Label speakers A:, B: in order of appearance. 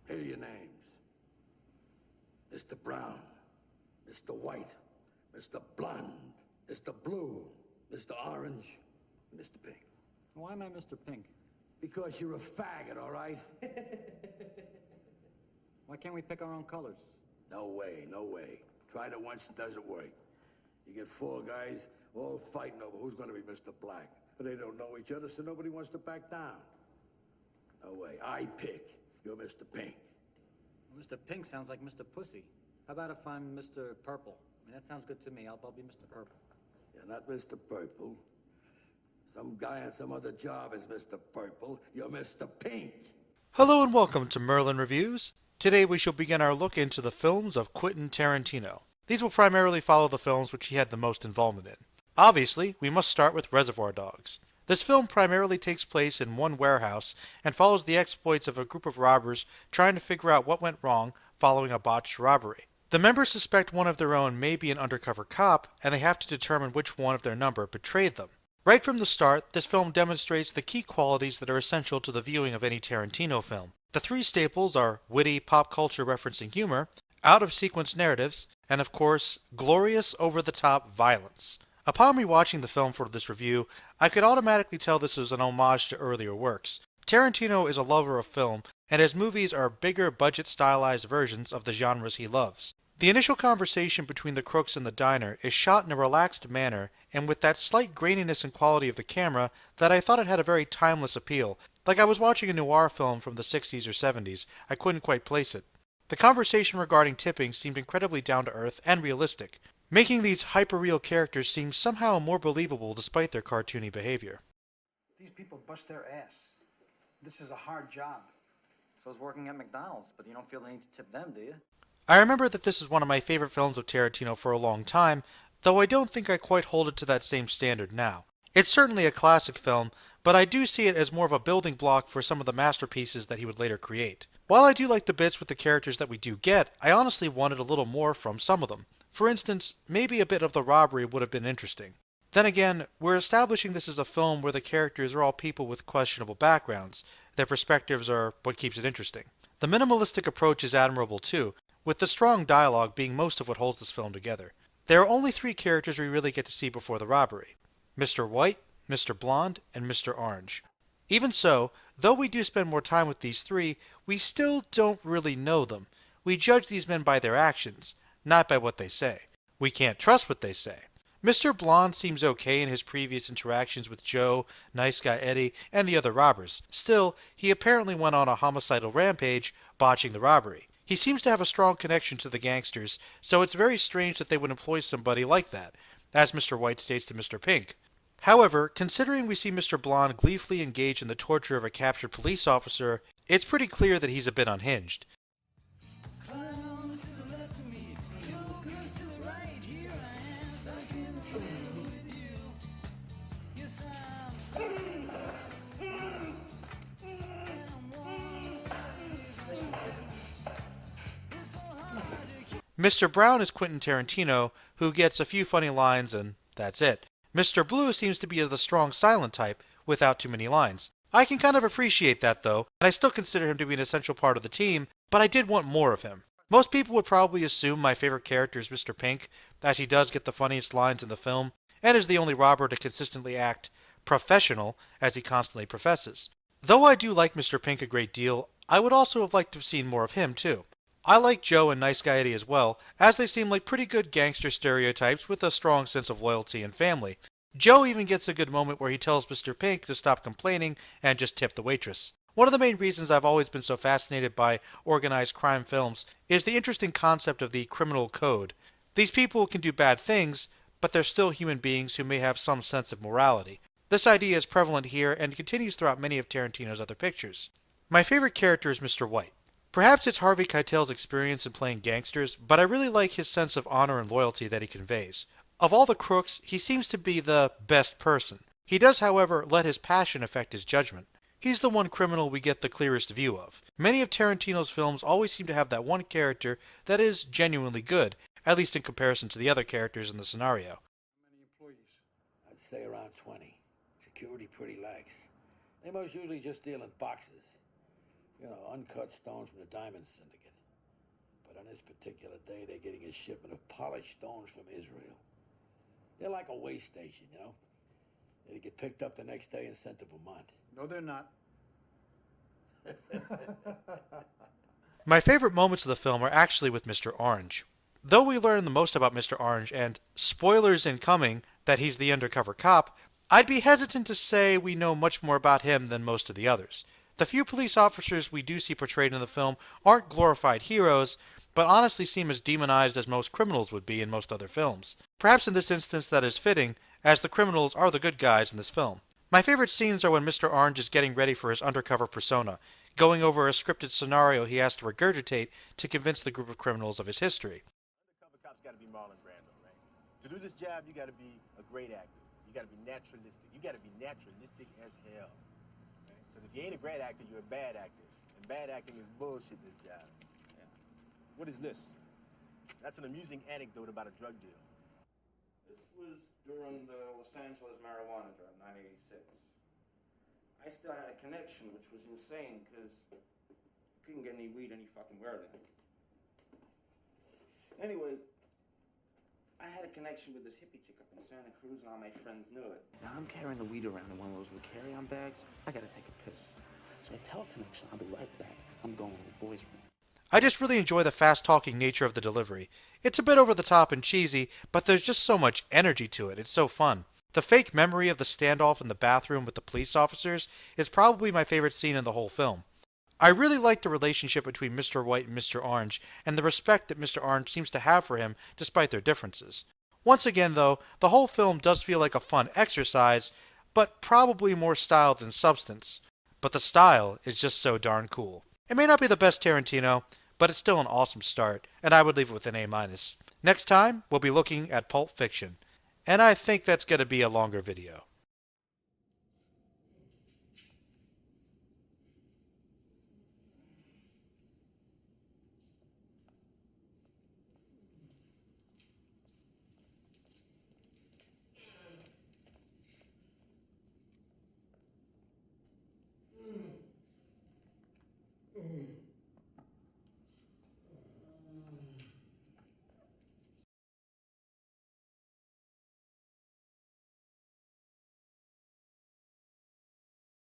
A: Here are your names. Mr. Brown, Mr. White, Mr. Blonde, Mr. Blue, Mr. Orange, and Mr. Pink.
B: Why am I Mr. Pink?
A: Because you're a faggot, all right?
B: Why can't we pick our own colors?
A: No way, no way. Tried it once, it doesn't work. You get four guys all fighting over who's going to be Mr. Black. But they don't know each other, so nobody wants to back down. No way. I pick. You're Mr. Pink.
B: Well, Mr. Pink sounds like Mr. Pussy. How about if I'm Mr. Purple? I mean, that sounds good to me. I'll be Mr. Purple.
A: You're not Mr. Purple. Some guy on some other job is Mr. Purple. You're Mr. Pink.
C: Hello and welcome to Merlin Reviews. Today we shall begin our look into the films of Quentin Tarantino. These will primarily follow the films which he had the most involvement in. Obviously, we must start with Reservoir Dogs. This film primarily takes place in one warehouse and follows the exploits of a group of robbers trying to figure out what went wrong following a botched robbery. The members suspect one of their own may be an undercover cop, and they have to determine which one of their number betrayed them. Right from the start, this film demonstrates the key qualities that are essential to the viewing of any Tarantino film. The three staples are witty, pop culture referencing humor, out-of-sequence narratives, and of course, glorious over-the-top violence. Upon rewatching the film for this review, I could automatically tell this was an homage to earlier works. Tarantino is a lover of film, and his movies are bigger budget stylized versions of the genres he loves. The initial conversation between the crooks in the diner is shot in a relaxed manner and with that slight graininess and quality of the camera that I thought it had a very timeless appeal. Like I was watching a noir film from the 60s or 70s, I couldn't quite place it. The conversation regarding tipping seemed incredibly down-to-earth and realistic, making these hyper-real characters seem somehow more believable despite their cartoony behavior.
D: These people bust their ass. This is a hard job.
B: So is working at McDonald's, but you don't feel the need to tip them, do you?
C: I remember that this is one of my favorite films of Tarantino for a long time, though I don't think I quite hold it to that same standard now. It's certainly a classic film, but I do see it as more of a building block for some of the masterpieces that he would later create. While I do like the bits with the characters that we do get, I honestly wanted a little more from some of them. For instance, maybe a bit of the robbery would have been interesting. Then again, we're establishing this as a film where the characters are all people with questionable backgrounds. Their perspectives are what keeps it interesting. The minimalistic approach is admirable too, with the strong dialogue being most of what holds this film together. There are only three characters we really get to see before the robbery: Mr. White, Mr. Blonde, and Mr. Orange. Even so, though we do spend more time with these three, we still don't really know them. We judge these men by their actions, not by what they say. We can't trust what they say. Mr. Blonde seems okay in his previous interactions with Joe, Nice Guy Eddie, and the other robbers. Still, he apparently went on a homicidal rampage, botching the robbery. He seems to have a strong connection to the gangsters, so it's very strange that they would employ somebody like that, as Mr. White states to Mr. Pink. However, considering we see Mr. Blonde gleefully engage in the torture of a captured police officer, it's pretty clear that he's a bit unhinged. Mr. Brown is Quentin Tarantino, who gets a few funny lines and that's it. Mr. Blue seems to be the strong silent type, without too many lines. I can kind of appreciate that though, and I still consider him to be an essential part of the team, but I did want more of him. Most people would probably assume my favorite character is Mr. Pink, as he does get the funniest lines in the film, and is the only robber to consistently act professional, as he constantly professes. Though I do like Mr. Pink a great deal, I would also have liked to have seen more of him too. I like Joe and Nice Guy Eddie as well, as they seem like pretty good gangster stereotypes with a strong sense of loyalty and family. Joe even gets a good moment where he tells Mr. Pink to stop complaining and just tip the waitress. One of the main reasons I've always been so fascinated by organized crime films is the interesting concept of the criminal code. These people can do bad things, but they're still human beings who may have some sense of morality. This idea is prevalent here and continues throughout many of Tarantino's other pictures. My favorite character is Mr. White. Perhaps it's Harvey Keitel's experience in playing gangsters, but I really like his sense of honor and loyalty that he conveys. Of all the crooks, he seems to be the best person. He does, however, let his passion affect his judgment. He's the one criminal we get the clearest view of. Many of Tarantino's films always seem to have that one character that is genuinely good, at least in comparison to the other characters in the scenario.
A: How many employees? I'd say around 20. Security pretty lax. They most usually just deal in boxes. You know, uncut stones from the Diamond Syndicate. But on this particular day, they're getting a shipment of polished stones from Israel. They're like a way station, you know? They get picked up the next day and sent to Vermont.
D: No, they're not.
C: My favorite moments of the film are actually with Mr. Orange. Though we learn the most about Mr. Orange, and spoilers incoming, that he's the undercover cop, I'd be hesitant to say we know much more about him than most of the others. The few police officers we do see portrayed in the film aren't glorified heroes, but honestly seem as demonized as most criminals would be in most other films. Perhaps in this instance that is fitting, as the criminals are the good guys in this film. My favorite scenes are when Mr. Orange is getting ready for his undercover persona, going over a scripted scenario he has to regurgitate to convince the group of criminals of his history.
E: Undercover cop's got to be Marlon Brando, right? To do this job, you got to be a great actor. You got to be naturalistic. You got to be naturalistic as hell. Because if you ain't a great actor, you're a bad actor. And bad acting is bullshit this job. Yeah. What is this? That's an amusing anecdote about a drug deal.
F: This was during the Los Angeles marijuana drug, 1986. I still had a connection, which was insane, because you couldn't get any weed any fucking where then. Anyway, I had a connection with this hippie chick up in Santa Cruz, and all my friends knew it. Now I'm carrying the weed around in one of those little carry-on bags. I gotta take a piss. So I tell connection, I'll be right back. I'm going to the boys' room.
C: I just really enjoy the fast-talking nature of the delivery. It's a bit over the top and cheesy, but there's just so much energy to it. It's so fun. The fake memory of the standoff in the bathroom with the police officers is probably my favorite scene in the whole film. I really like the relationship between Mr. White and Mr. Orange, and the respect that Mr. Orange seems to have for him despite their differences. Once again, though, the whole film does feel like a fun exercise, but probably more style than substance. But the style is just so darn cool. It may not be the best Tarantino, but it's still an awesome start, and I would leave it with an A-. Next time, we'll be looking at Pulp Fiction, and I think that's going to be a longer video.